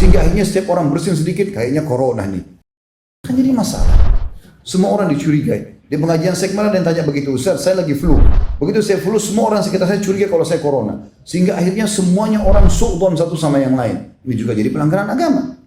Sehingga akhirnya setiap orang bersin sedikit, kayaknya corona nih. Kan jadi masalah. Semua orang dicurigai. Di pengajian saya kemarin ada yang tanya begitu, Ustaz, saya lagi flu. Begitu saya flu, semua orang sekitar saya curiga kalau saya corona. Sehingga akhirnya semuanya orang su'don satu sama yang lain. Ini juga jadi pelanggaran agama.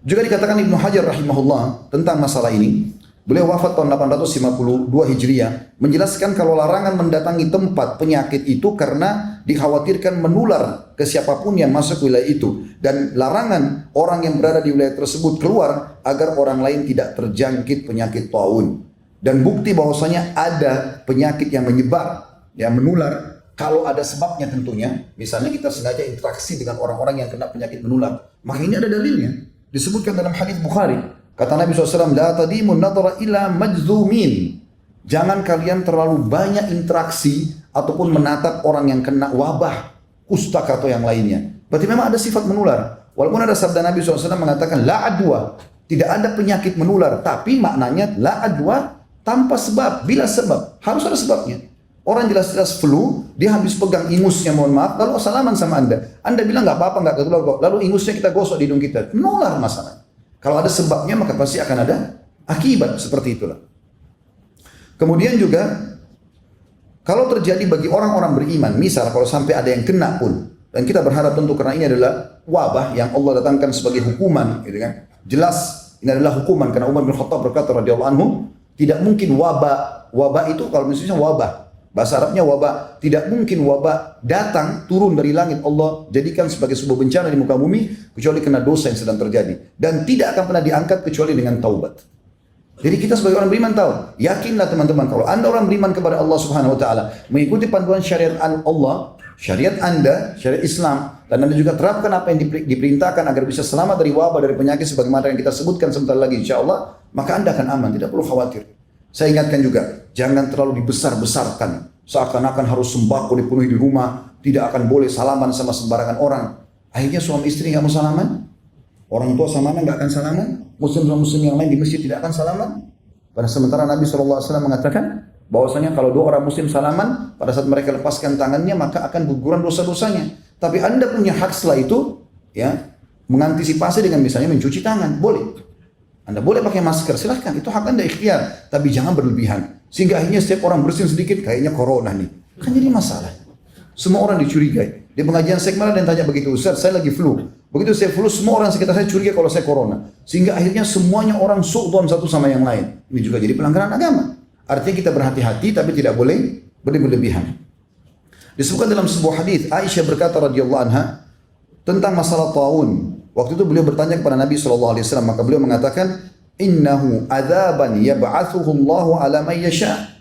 Juga dikatakan Ibnu Hajar rahimahullah tentang masalah ini. Beliau wafat tahun 852 Hijriah, menjelaskan kalau larangan mendatangi tempat penyakit itu karena dikhawatirkan menular ke siapapun yang masuk wilayah itu. Dan larangan orang yang berada di wilayah tersebut keluar agar orang lain tidak terjangkit penyakit taun. Dan bukti bahwasanya ada penyakit yang menyebar, yang menular, kalau ada sebabnya tentunya. Misalnya kita sengaja interaksi dengan orang-orang yang kena penyakit menular. Maka ini ada dalilnya. Disebutkan dalam hadis Bukhari. Kata Nabi SAW, la tadimun nadara ila majzumin. Jangan kalian terlalu banyak interaksi ataupun menatap orang yang kena wabah, kusta atau yang lainnya. Berarti memang ada sifat menular. Walaupun ada sabda Nabi SAW mengatakan la adwa, tidak ada penyakit menular, tapi maknanya la adwa tanpa sebab, bila sebab, harus ada sebabnya. Orang jelas-jelas flu, dia habis pegang ingusnya, mohon maaf, lalu salaman sama Anda. Anda bilang nggak apa-apa, nggak ketular kok. Lalu ingusnya kita gosok di hidung kita, menular masalahnya. Kalau ada sebabnya maka pasti akan ada akibat, seperti itulah. Kemudian juga kalau terjadi bagi orang-orang beriman, misal kalau sampai ada yang kena pun, dan kita berharap tentu karena ini adalah wabah yang Allah datangkan sebagai hukuman, gitu kan? Jelas ini adalah hukuman karena Umar bin Khattab berkata radhiyallahu anhu, tidak mungkin wabah itu kalau misalnya wabah, bahasa Arabnya wabah, tidak mungkin wabah datang turun dari langit Allah jadikan sebagai sebuah bencana di muka bumi kecuali kena dosa yang sedang terjadi, dan tidak akan pernah diangkat kecuali dengan taubat. Jadi kita sebagai orang beriman tahu, yakinlah teman-teman, kalau Anda orang beriman kepada Allah Subhanahu wa taala, mengikuti panduan syariat Allah, syariat Anda, syariat Islam, dan Anda juga terapkan apa yang diperintahkan agar bisa selamat dari wabah, dari penyakit sebagaimana yang kita sebutkan sebentar lagi insyaallah, maka Anda akan aman, tidak perlu khawatir. Saya ingatkan juga, jangan terlalu dibesar-besarkan. Seakan-akan harus sembako dipenuhi di rumah, tidak akan boleh salaman sama sembarangan orang. Akhirnya suami istri nggak mau salaman, orang tua sama anak nggak akan salaman, muslim sama muslim yang lain di masjid tidak akan salaman. Pada sementara Nabi SAW mengatakan bahwasanya kalau dua orang muslim salaman, pada saat mereka lepaskan tangannya maka akan guguran dosa-dosanya. Tapi Anda punya hak setelah itu, ya, mengantisipasi dengan misalnya mencuci tangan, boleh. Anda boleh pakai masker, silahkan, itu hak Anda ikhtiar, tapi jangan berlebihan. Sehingga akhirnya setiap orang bersin sedikit, kayaknya corona nih. Kan jadi masalah. Semua orang dicurigai. Di pengajian saya kemarin ada yang tanya begitu, Ustaz, saya lagi flu. Begitu saya flu, semua orang sekitar saya curiga kalau saya corona. Sehingga akhirnya semuanya orang su'don satu sama yang lain. Ini juga jadi pelanggaran agama. Artinya kita berhati-hati, tapi tidak boleh berlebihan. Disebutkan dalam sebuah hadis, Aisyah berkata radhiyallahu anha tentang masalah taun. Waktu itu beliau bertanya kepada Nabi SAW, maka beliau mengatakan, innahu adzaban yab'atsuhu Allahu ala man yasha.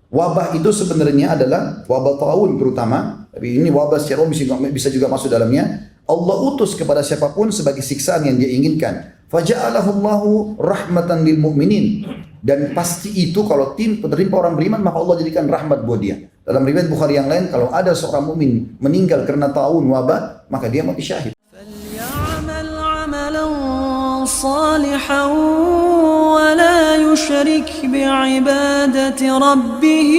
Wabah itu sebenarnya adalah wabah taun terutama, tapi ini wabah secara umum bisa juga masuk dalamnya. Allah utus kepada siapapun sebagai siksaan yang dia inginkan. Faja'alahu Allahu rahmatan lil mu'minin. Dan pasti itu kalau penerima orang beriman maka Allah jadikan rahmat buat dia. Dalam riwayat Bukhari yang lain, kalau ada seorang mukmin meninggal karena taun wabah, maka dia mati syahid. صالحا ولا يشرك بعبادة ربه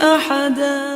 أحدا.